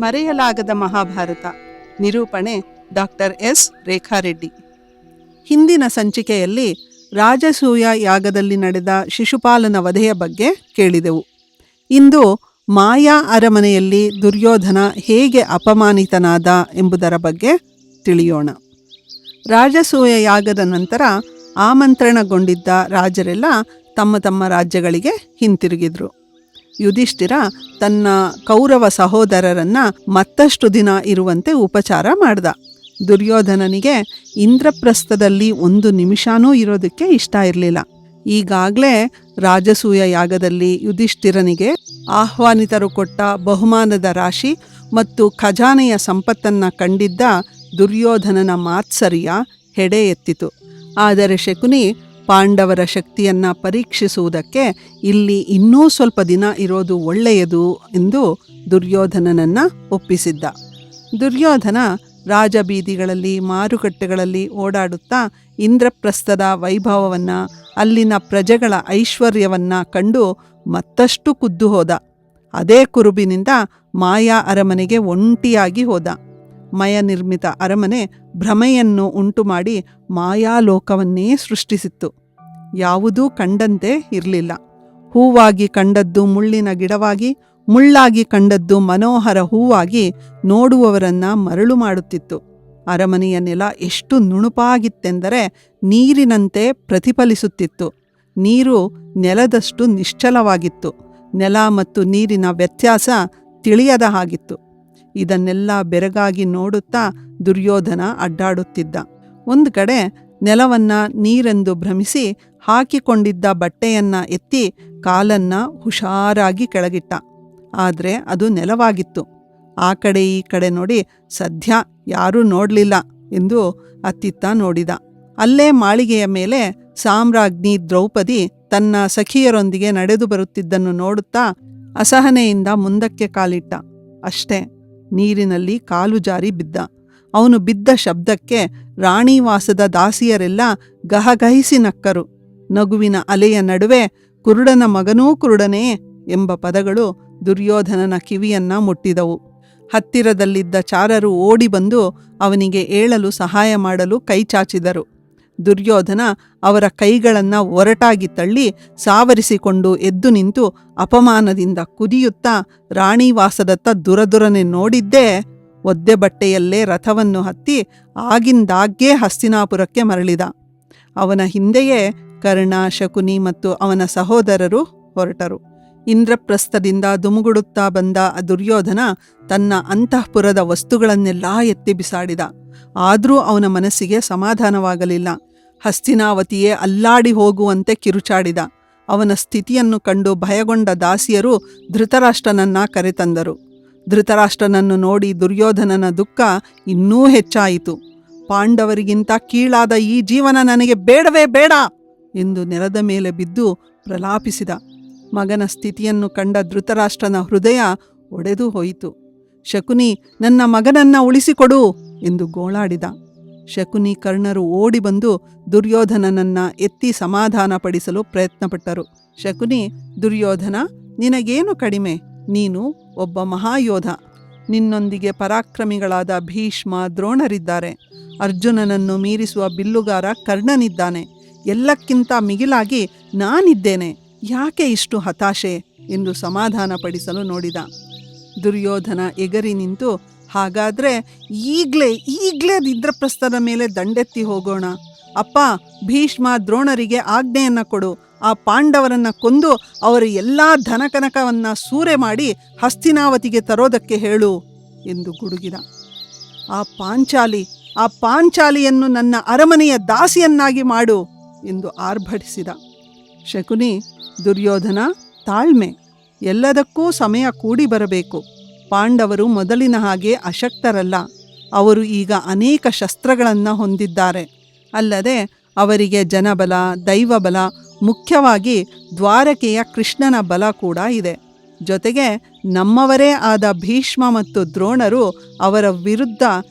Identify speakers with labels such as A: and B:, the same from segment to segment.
A: ಮರೆಯಲಾಗದ ಮಹಾಭಾರತ. ನಿರೂಪಣೆ doctor S ರೇಖಾರೆಡ್ಡಿ. ಹಿಂದಿನ ಸಂಚಿಕೆಯಲ್ಲಿ ರಾಜಸೂಯ ಯಾಗದಲ್ಲಿ ನಡೆದ ಶಿಶುಪಾಲನ ವಧೆಯ ಬಗ್ಗೆ ಕೇಳಿದೆವು. ಇಂದು ಮಾಯಾ ಅರಮನೆಯಲ್ಲಿ ದುರ್ಯೋಧನ ಹೇಗೆ ಅಪಮಾನಿತನಾದ ಎಂಬುದರ ಬಗ್ಗೆ ತಿಳಿಯೋಣ. ರಾಜಸೂಯ ಯಾಗದ ನಂತರ ಆಮಂತ್ರಣಗೊಂಡಿದ್ದ ರಾಜರೆಲ್ಲ ತಮ್ಮ ತಮ್ಮ ರಾಜ್ಯಗಳಿಗೆ ಹಿಂತಿರುಗಿದ್ರು. ಯುಧಿಷ್ಠಿರ ತನ್ನ ಕೌರವ ಸಹೋದರರನ್ನ ಮತ್ತಷ್ಟು ದಿನ ಇರುವಂತೆ ಉಪಚಾರ ಮಾಡ್ದ. ದುರ್ಯೋಧನನಿಗೆ ಇಂದ್ರಪ್ರಸ್ಥದಲ್ಲಿ 1 ನಿಮಿಷನೂ ಇರೋದಕ್ಕೆ ಇಷ್ಟ ಇರಲಿಲ್ಲ. ಈಗಾಗಲೇ ರಾಜಸೂಯ ಯಾಗದಲ್ಲಿ ಯುಧಿಷ್ಠಿರನಿಗೆ ಆಹ್ವಾನಿತರು ಕೊಟ್ಟ ಬಹುಮಾನದ ರಾಶಿ ಮತ್ತು ಖಜಾನೆಯ ಸಂಪತ್ತನ್ನು ಕಂಡಿದ್ದ ದುರ್ಯೋಧನನ ಮಾತ್ಸರ್ಯ ಹೆಡೆ ಎತ್ತಿತು. ಆದರೆ ಶಕುನಿ ಪಾಂಡವರ ಶಕ್ತಿಯನ್ನು ಪರೀಕ್ಷಿಸುವುದಕ್ಕೆ ಇಲ್ಲಿ ಇನ್ನೂ ಸ್ವಲ್ಪ ದಿನ ಇರೋದು ಒಳ್ಳೆಯದು ಎಂದು ದುರ್ಯೋಧನನನ್ನು ಒಪ್ಪಿಸಿದ್ದ. ದುರ್ಯೋಧನ ರಾಜಬೀದಿಗಳಲ್ಲಿ ಮಾರುಕಟ್ಟೆಗಳಲ್ಲಿ ಓಡಾಡುತ್ತಾ ಇಂದ್ರಪ್ರಸ್ಥದ ವೈಭವವನ್ನು, ಅಲ್ಲಿನ ಪ್ರಜೆಗಳ ಐಶ್ವರ್ಯವನ್ನು ಕಂಡು ಮತ್ತಷ್ಟು ಕುದ್ದು ಹೋದ. ಅದೇ ಕುರುಬಿನಿಂದ ಮಾಯಾ ಅರಮನೆಗೆ ಒಂಟಿಯಾಗಿ ಹೋದ. ಮಯ ನಿರ್ಮಿತ ಅರಮನೆ ಭ್ರಮೆಯನ್ನು ಉಂಟುಮಾಡಿ ಮಾಯಾಲೋಕವನ್ನೇ ಸೃಷ್ಟಿಸಿತ್ತು. ಯಾವುದೂ ಕಂಡಂತೆ ಇರಲಿಲ್ಲ. ಹೂವಾಗಿ ಕಂಡದ್ದು ಮುಳ್ಳಿನ ಗಿಡವಾಗಿ, ಮುಳ್ಳಾಗಿ ಕಂಡದ್ದು ಮನೋಹರ ಹೂವಾಗಿ ನೋಡುವವರನ್ನ ಮರಳು ಮಾಡುತ್ತಿತ್ತು. ಅರಮನೆಯ ನೆಲ ಎಷ್ಟು ನುಣುಪಾಗಿತ್ತೆಂದರೆ ನೀರಿನಂತೆ ಪ್ರತಿಫಲಿಸುತ್ತಿತ್ತು. ನೀರು ನೆಲದಷ್ಟು ನಿಶ್ಚಲವಾಗಿತ್ತು. ನೆಲ ಮತ್ತು ನೀರಿನ ವ್ಯತ್ಯಾಸ ತಿಳಿಯದ ಹಾಗಿತ್ತು. ಇದನ್ನೆಲ್ಲ ಬೆರಗಾಗಿ ನೋಡುತ್ತಾ ದುರ್ಯೋಧನ ಅಡ್ಡಾಡುತ್ತಿದ್ದ. ಒಂದು ಕಡೆ ನೆಲವನ್ನ ನೀರೆಂದು ಭ್ರಮಿಸಿ ಹಾಕಿಕೊಂಡಿದ್ದ ಬಟ್ಟೆಯನ್ನ ಎತ್ತಿ ಕಾಲನ್ನ ಹುಷಾರಾಗಿ ಕೆಳಗಿಟ್ಟ. ಆದರೆ ಅದು ನೆಲವಾಗಿತ್ತು. ಆ ಕಡೆ ಈ ಕಡೆ ನೋಡಿ ಸದ್ಯ ಯಾರೂ ನೋಡಲಿಲ್ಲ ಎಂದು ಅತ್ತಿತ್ತ ನೋಡಿದ. ಅಲ್ಲೇ ಮಾಳಿಗೆಯ ಮೇಲೆ ಸಾಮ್ರಾಜ್ಞಿ ದ್ರೌಪದಿ ತನ್ನ ಸಖಿಯರೊಂದಿಗೆ ನಡೆದು ಬರುತ್ತಿದ್ದನ್ನು ನೋಡುತ್ತಾ ಅಸಹನೆಯಿಂದ ಮುಂದಕ್ಕೆ ಕಾಲಿಟ್ಟ. ಅಷ್ಟೇ, ನೀರಿನಲ್ಲಿ ಕಾಲು ಜಾರಿ ಬಿದ್ದ. ಅವನು ಬಿದ್ದ ಶಬ್ದಕ್ಕೆ ರಾಣಿವಾಸದ ದಾಸಿಯರೆಲ್ಲ ಗಹಗಹಿಸಿ ನಕ್ಕರು. ನಗುವಿನ ಅಲೆಯ ನಡುವೆ ಕುರುಡನ ಮಗನೂ ಕುರುಡನೇ ಎಂಬ ಪದಗಳು ದುರ್ಯೋಧನನ ಕಿವಿಯನ್ನ ಮುಟ್ಟಿದವು. ಹತ್ತಿರದಲ್ಲಿದ್ದ ಚಾರರು ಓಡಿ ಬಂದು ಅವನಿಗೆ ಏಳಲು ಸಹಾಯ ಮಾಡಲು ಕೈ ಚಾಚಿದರು. ದುರ್ಯೋಧನ ಅವರ ಕೈಗಳನ್ನು ಒರಟಾಗಿ ತಳ್ಳಿ ಸಾವರಿಸಿಕೊಂಡು ಎದ್ದು ನಿಂತು ಅಪಮಾನದಿಂದ ಕುದಿಯುತ್ತಾ ರಾಣಿವಾಸದತ್ತ ದುರದುರನೆ ನೋಡಿದ್ದೇ ಒದ್ದೆ ಬಟ್ಟೆಯಲ್ಲೇ ರಥವನ್ನು ಹತ್ತಿ ಆಗಿಂದಾಗ್ಗೆ ಹಸ್ತಿನಾಪುರಕ್ಕೆ ಮರಳಿದ. ಅವನ ಹಿಂದೆಯೇ ಕರ್ಣ, ಶಕುನಿ ಮತ್ತು ಅವನ ಸಹೋದರರು ಹೊರಟರು. ಇಂದ್ರಪ್ರಸ್ಥದಿಂದ ದುಮುಗುಡುತ್ತಾ ಬಂದ ದುರ್ಯೋಧನ ತನ್ನ ಅಂತಃಪುರದ ವಸ್ತುಗಳನ್ನೆಲ್ಲ ಎತ್ತಿ ಬಿಸಾಡಿದ. ಆದರೂ ಅವನ ಮನಸ್ಸಿಗೆ ಸಮಾಧಾನವಾಗಲಿಲ್ಲ. ಹಸ್ತಿನಾವತಿಯೇ ಅಲ್ಲಾಡಿ ಹೋಗುವಂತೆ ಕಿರುಚಾಡಿದ. ಅವನ ಸ್ಥಿತಿಯನ್ನು ಕಂಡು ಭಯಗೊಂಡ ದಾಸಿಯರು ಧೃತರಾಷ್ಟ್ರನನ್ನ ಕರೆತಂದರು. ಧೃತರಾಷ್ಟ್ರನನ್ನು ನೋಡಿ ದುರ್ಯೋಧನನ ದುಃಖ ಇನ್ನೂ ಹೆಚ್ಚಾಯಿತು. ಪಾಂಡವರಿಗಿಂತ ಕೀಳಾದ ಈ ಜೀವನ ನನಗೆ ಬೇಡವೇ ಬೇಡ ಎಂದು ನೆಲದ ಮೇಲೆ ಬಿದ್ದು ಪ್ರಲಾಪಿಸಿದ. ಮಗನ ಸ್ಥಿತಿಯನ್ನು ಕಂಡ ಧೃತರಾಷ್ಟ್ರನ ಹೃದಯ ಒಡೆದು ಹೋಯಿತು. ಶಕುನಿ, ನನ್ನ ಮಗನನ್ನ ಉಳಿಸಿಕೊಡು ಎಂದು ಗೋಳಾಡಿದ. ಶಕುನಿ, ಕರ್ಣರು ಓಡಿ ಬಂದು ದುರ್ಯೋಧನನನ್ನ ಎತ್ತಿ ಸಮಾಧಾನಪಡಿಸಲು ಪ್ರಯತ್ನಪಟ್ಟರು. ಶಕುನಿ, ದುರ್ಯೋಧನ, ನಿನಗೇನು ಕಡಿಮೆ? ನೀನು ಒಬ್ಬ ಮಹಾಯೋಧ. ನಿನ್ನೊಂದಿಗೆ ಪರಾಕ್ರಮಿಗಳಾದ ಭೀಷ್ಮ, ದ್ರೋಣರಿದ್ದಾರೆ. ಅರ್ಜುನನನ್ನು ಮೀರಿಸುವ ಬಿಲ್ಲುಗಾರ ಕರ್ಣನಿದ್ದಾನೆ. ಎಲ್ಲಕ್ಕಿಂತ ಮಿಗಿಲಾಗಿ ನಾನಿದ್ದೇನೆ. ಯಾಕೆ ಇಷ್ಟು ಹತಾಶೆ ಎಂದು ಸಮಾಧಾನಪಡಿಸಲು ನೋಡಿದ. ದುರ್ಯೋಧನ ಎಗರಿ ನಿಂತು, ಹಾಗಾದ್ರೆ ಈಗ್ಲೇ ಇಂದ್ರಪ್ರಸ್ಥದ ಮೇಲೆ ದಂಡೆತ್ತಿ ಹೋಗೋಣ. ಅಪ್ಪ, ಭೀಷ್ಮ, ದ್ರೋಣರಿಗೆ ಆಜ್ಞೆಯನ್ನ ಕೊಡು. ಆ ಪಾಂಡವರನ್ನ ಕೊಂದು ಅವರ ಎಲ್ಲಾ ಧನಕನಕವನ್ನ ಸೂರೆ ಮಾಡಿ ಹಸ್ತಿನಾವತಿಗೆ ತರೋದಕ್ಕೆ ಹೇಳು ಎಂದು ಗುಡುಗಿದ. ಆ ಪಾಂಚಾಲಿಯನ್ನು ನನ್ನ ಅರಮನೆಯ ದಾಸಿಯನ್ನಾಗಿ ಮಾಡು ಎಂದು ಆರ್ಭಟಿಸಿದ. ಶಕುನಿ, ದುರ್ಯೋಧನ, ತಾಳ್ಮೆ. ಎಲ್ಲದಕ್ಕೂ ಸಮಯ ಕೂಡಿ ಬರಬೇಕು. ಪಾಂಡವರು ಮೊದಲಿನ ಹಾಗೆ ಅಶಕ್ತರಲ್ಲ. ಅವರು ಈಗ ಅನೇಕ ಶಸ್ತ್ರಗಳನ್ನು ಹೊಂದಿದ್ದಾರೆ. ಅಲ್ಲದೆ ಅವರಿಗೆ ಜನಬಲ, ದೈವಬಲ, ಮುಖ್ಯವಾಗಿ ದ್ವಾರಕೆಯ ಕೃಷ್ಣನ ಬಲ ಕೂಡ ಇದೆ. ಜೊತೆಗೆ ನಮ್ಮವರೇ ಆದ ಭೀಷ್ಮ ಮತ್ತು ದ್ರೋಣರು ಅವರ ವಿರುದ್ಧ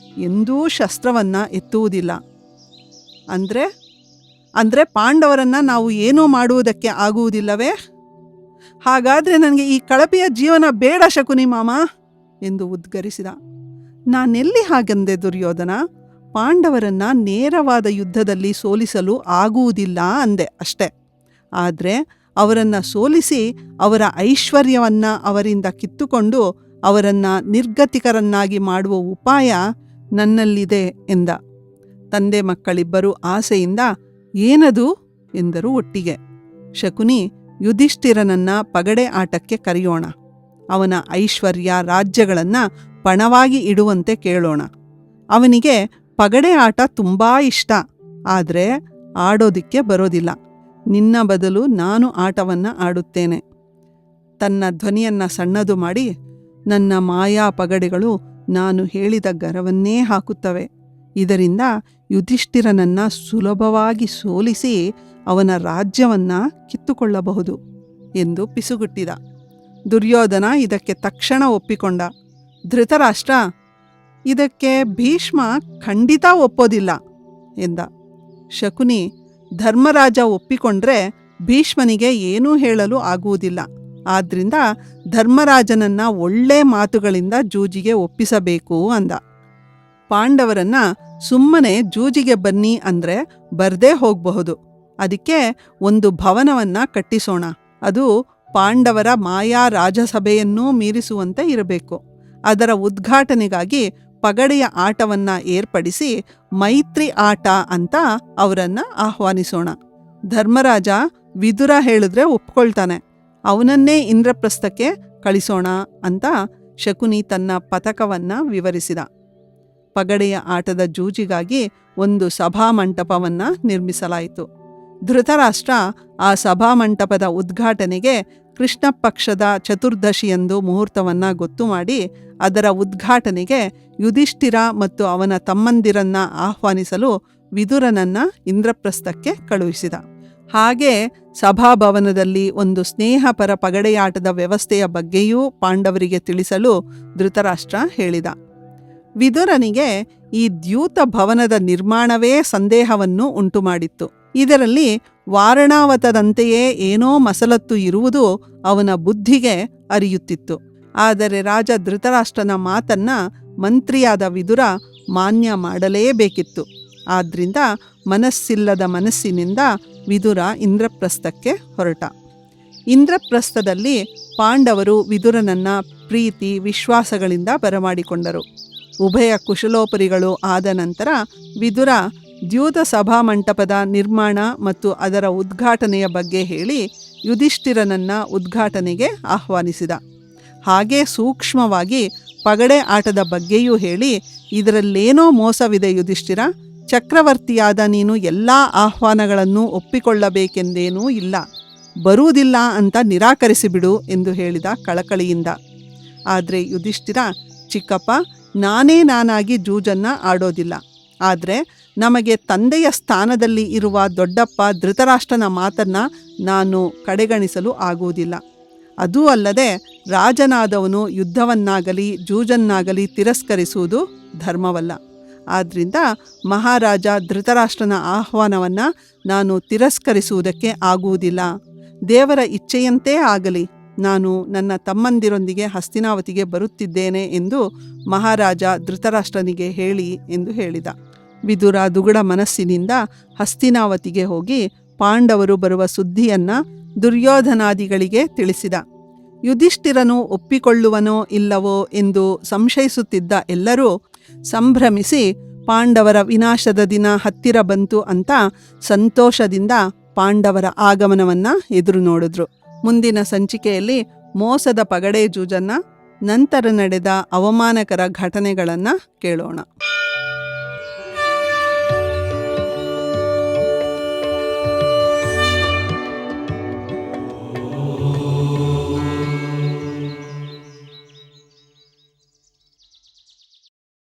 A: ಎಂದೂ ಶಸ್ತ್ರವನ್ನು ಎತ್ತುವುದಿಲ್ಲ. ಅಂದರೆ ಪಾಂಡವರನ್ನು ನಾವು ಏನೂ ಮಾಡುವುದಕ್ಕೆ ಆಗುವುದಿಲ್ಲವೇ? ಹಾಗಾದರೆ ನನಗೆ ಈ ಕಳಪೆಯ ಜೀವನ ಬೇಡ ಶಕುನಿ ಮಾಮ ಎಂದು ಉದ್ಗರಿಸಿದ. ನಾನೆಲ್ಲಿ ಹಾಗಂದೆ ದುರ್ಯೋಧನ? ಪಾಂಡವರನ್ನ ನೇರವಾದ ಯುದ್ಧದಲ್ಲಿ ಸೋಲಿಸಲು ಆಗುವುದಿಲ್ಲ ಅಂದೆ ಅಷ್ಟೆ. ಆದರೆ ಅವರನ್ನು ಸೋಲಿಸಿ ಅವರ ಐಶ್ವರ್ಯವನ್ನ ಅವರಿಂದ ಕಿತ್ತುಕೊಂಡು ಅವರನ್ನ ನಿರ್ಗತಿಕರನ್ನಾಗಿ ಮಾಡುವ ಉಪಾಯ ನನ್ನಲ್ಲಿದೆ ಎಂದ. ತಂದೆ ಮಕ್ಕಳಿಬ್ಬರೂ ಆಸೆಯಿಂದ ಏನದು ಎಂದರು ಒಟ್ಟಿಗೆ. ಶಕುನಿ, ಯುಧಿಷ್ಠಿರನನ್ನ ಪಗಡೆ ಆಟಕ್ಕೆ ಕರೆಯೋಣ. ಅವನ ಐಶ್ವರ್ಯ ರಾಜ್ಯಗಳನ್ನು ಪಣವಾಗಿ ಇಡುವಂತೆ ಕೇಳೋಣ. ಅವನಿಗೆ ಪಗಡೆ ಆಟ ತುಂಬಾ ಇಷ್ಟ, ಆದರೆ ಆಡೋದಿಕ್ಕೆ ಬರೋದಿಲ್ಲ. ನಿನ್ನ ಬದಲು ನಾನು ಆಟವನ್ನು ಆಡುತ್ತೇನೆ. ತನ್ನ ಧ್ವನಿಯನ್ನು ಸಣ್ಣದು ಮಾಡಿ, ನನ್ನ ಮಾಯಾ ಪಗಡೆಗಳು ನಾನು ಹೇಳಿದ ಗರವನ್ನೇ ಹಾಕುತ್ತವೆ. ಇದರಿಂದ ಯುಧಿಷ್ಠಿರನನ್ನ ಸುಲಭವಾಗಿ ಸೋಲಿಸಿ ಅವನ ರಾಜ್ಯವನ್ನ ಕಿತ್ತುಕೊಳ್ಳಬಹುದು ಎಂದು ಪಿಸುಗುಟ್ಟಿದ. ದುರ್ಯೋಧನ ಇದಕ್ಕೆ ತಕ್ಷಣ ಒಪ್ಪಿಕೊಂಡ. ಧೃತರಾಷ್ಟ್ರ, ಇದಕ್ಕೆ ಭೀಷ್ಮ ಖಂಡಿತ ಒಪ್ಪೋದಿಲ್ಲ ಎಂದ. ಶಕುನಿ, ಧರ್ಮರಾಜ ಒಪ್ಪಿಕೊಂಡ್ರೆ ಭೀಷ್ಮನಿಗೆ ಏನೂ ಹೇಳಲು ಆಗುವುದಿಲ್ಲ. ಆದ್ರಿಂದ ಧರ್ಮರಾಜನನ್ನ ಒಳ್ಳೆ ಮಾತುಗಳಿಂದ ಜೂಜಿಗೆ ಒಪ್ಪಿಸಬೇಕು ಅಂದ. ಪಾಂಡವರನ್ನ ಸುಮ್ಮನೆ ಜೂಜಿಗೆ ಬನ್ನಿ ಅಂದ್ರೆ ಬರ್ದೇ ಹೋಗಬಹುದು. ಅದಕ್ಕೆ ಒಂದು ಭವನವನ್ನ ಕಟ್ಟಿಸೋಣ. ಅದು ಪಾಂಡವರ ಮಾಯಾ ರಾಜಸಭೆಯನ್ನೂ ಮೀರಿಸುವಂತೆ ಇರಬೇಕು. ಅದರ ಉದ್ಘಾಟನೆಗಾಗಿ ಪಗಡೆಯ ಆಟವನ್ನ ಏರ್ಪಡಿಸಿ ಮೈತ್ರಿ ಆಟ ಅಂತ ಅವರನ್ನ ಆಹ್ವಾನಿಸೋಣ. ಧರ್ಮರಾಜ ವಿದುರ ಹೇಳಿದ್ರೆ ಒಪ್ಕೊಳ್ತಾನೆ. ಅವನನ್ನೇ ಇಂದ್ರಪ್ರಸ್ಥಕ್ಕೆ ಕಳಿಸೋಣ ಅಂತ ಶಕುನಿ ತನ್ನ ಪಥಕವನ್ನ ವಿವರಿಸಿದ. ಪಗಡೆಯ ಆಟದ ಜೂಜಿಗಾಗಿ ಒಂದು ಸಭಾಮಂಟಪವನ್ನ ನಿರ್ಮಿಸಲಾಯಿತು. ಧೃತರಾಷ್ಟ್ರ ಆ ಸಭಾಮಂಟಪದ ಉದ್ಘಾಟನೆಗೆ ಕೃಷ್ಣ ಪಕ್ಷದ ಚತುರ್ದಶಿಯಂದು ಮುಹೂರ್ತವನ್ನ ಗೊತ್ತು ಮಾಡಿ ಅದರ ಉದ್ಘಾಟನೆಗೆ ಯುಧಿಷ್ಠಿರ ಮತ್ತು ಅವನ ತಮ್ಮಂದಿರನ್ನ ಆಹ್ವಾನಿಸಲು ವಿದುರನನ್ನ ಇಂದ್ರಪ್ರಸ್ಥಕ್ಕೆ ಕಳುಹಿಸಿದ. ಹಾಗೆ ಸಭಾಭವನದಲ್ಲಿ ಒಂದು ಸ್ನೇಹಪರ ಪಗಡೆಯಾಟದ ವ್ಯವಸ್ಥೆಯ ಬಗ್ಗೆಯೂ ಪಾಂಡವರಿಗೆ ತಿಳಿಸಲು ಧೃತರಾಷ್ಟ್ರ ಹೇಳಿದ. ವಿದುರನಿಗೆ ಈ ದ್ಯೂತ ಭವನದ ನಿರ್ಮಾಣವೇ ಸಂದೇಹವನ್ನು ಉಂಟುಮಾಡಿತ್ತು. ಇದರಲ್ಲಿ ವಾರಣಾವತದಂತೆಯೇ ಏನೋ ಮಸಲತ್ತು ಇರುವುದು ಅವನ ಬುದ್ಧಿಗೆ ಅರಿಯುತ್ತಿತ್ತು. ಆದರೆ ರಾಜ ಧೃತರಾಷ್ಟ್ರನ ಮಾತನ್ನ ಮಂತ್ರಿಯಾದ ವಿದುರ ಮಾನ್ಯ ಮಾಡಲೇಬೇಕಿತ್ತು. ಆದ್ರಿಂದ ಮನಸ್ಸಿಲ್ಲದ ಮನಸ್ಸಿನಿಂದ ವಿದುರ ಇಂದ್ರಪ್ರಸ್ಥಕ್ಕೆ ಹೊರಟ. ಇಂದ್ರಪ್ರಸ್ಥದಲ್ಲಿ ಪಾಂಡವರು ವಿದುರನನ್ನ ಪ್ರೀತಿ ವಿಶ್ವಾಸಗಳಿಂದ ಬರಮಾಡಿಕೊಂಡರು. ಉಭಯ ಕುಶಲೋಪರಿಗಳು ಆದ ನಂತರ ವಿದುರ ದ್ಯೂತ ಸಭಾಮಂಟಪದ ನಿರ್ಮಾಣ ಮತ್ತು ಅದರ ಉದ್ಘಾಟನೆಯ ಬಗ್ಗೆ ಹೇಳಿ ಯುಧಿಷ್ಠಿರನನ್ನ ಉದ್ಘಾಟನೆಗೆ ಆಹ್ವಾನಿಸಿದ. ಹಾಗೇ ಸೂಕ್ಷ್ಮವಾಗಿ ಪಗಡೆ ಆಟದ ಬಗ್ಗೆಯೂ ಹೇಳಿ, ಇದರಲ್ಲೇನೋ ಮೋಸವಿದೆ ಯುಧಿಷ್ಠಿರ, ಚಕ್ರವರ್ತಿಯಾದ ನೀನು ಎಲ್ಲ ಆಹ್ವಾನಗಳನ್ನು ಒಪ್ಪಿಕೊಳ್ಳಬೇಕೆಂದೇನೂ ಇಲ್ಲ, ಬರುವುದಿಲ್ಲ ಅಂತ ನಿರಾಕರಿಸಿಬಿಡು ಎಂದು ಹೇಳಿದ ಕಳಕಳಿಯಿಂದ. ಆದರೆ ಯುಧಿಷ್ಠಿರ, ಚಿಕ್ಕಪ್ಪ, ನಾನಾಗಿ ಜೂಜನ್ನ ಆಡೋದಿಲ್ಲ. ಆದರೆ ನಮಗೆ ತಂದೆಯ ಸ್ಥಾನದಲ್ಲಿ ಇರುವ ದೊಡ್ಡಪ್ಪ ಧೃತರಾಷ್ಟ್ರನ ಮಾತನ್ನ ನಾನು ಕಡೆಗಣಿಸಲು ಆಗುವುದಿಲ್ಲ. ಅದೂ ಅಲ್ಲದೆ ರಾಜನಾದವನು ಯುದ್ಧವನ್ನಾಗಲಿ ಜೂಜನ್ನಾಗಲಿ ತಿರಸ್ಕರಿಸುವುದು ಧರ್ಮವಲ್ಲ. ಆದ್ರಿಂದ ಮಹಾರಾಜ ಧೃತರಾಷ್ಟ್ರನ ಆಹ್ವಾನವನ್ನು ನಾನು ತಿರಸ್ಕರಿಸುವುದಕ್ಕೆ ಆಗುವುದಿಲ್ಲ. ದೇವರ ಇಚ್ಛೆಯಂತೆ ಆಗಲಿ, ನಾನು ನನ್ನ ತಮ್ಮಂದಿರೊಂದಿಗೆ ಹಸ್ತಿನಾವತಿಗೆ ಬರುತ್ತಿದ್ದೇನೆ ಎಂದು ಮಹಾರಾಜ ಧೃತರಾಷ್ಟ್ರನಿಗೆ ಹೇಳಿ ಎಂದು ಹೇಳಿದ. ವಿದುರ ದುಗುಡ ಮನಸ್ಸಿನಿಂದ ಹಸ್ತಿನಾವತಿಗೆ ಹೋಗಿ ಪಾಂಡವರು ಬರುವ ಸುದ್ದಿಯನ್ನ ದುರ್ಯೋಧನಾದಿಗಳಿಗೆ ತಿಳಿಸಿದ. ಯುಧಿಷ್ಠಿರನು ಒಪ್ಪಿಕೊಳ್ಳುವನೋ ಇಲ್ಲವೋ ಎಂದು ಸಂಶಯಿಸುತ್ತಿದ್ದ ಎಲ್ಲರೂ ಸಂಭ್ರಮಿಸಿ ಪಾಂಡವರ ವಿನಾಶದ ದಿನ ಹತ್ತಿರ ಬಂತು ಅಂತ ಸಂತೋಷದಿಂದ ಪಾಂಡವರ ಆಗಮನವನ್ನ ಎದುರು ನೋಡಿದ್ರು. ಮುಂದಿನ ಸಂಚಿಕೆಯಲ್ಲಿ ಮೋಸದ ಪಗಡೆ ಜೂಜನ್ನ, ನಂತರ ನಡೆದ ಅವಮಾನಕರ ಘಟನೆಗಳನ್ನು ಕೇಳೋಣ.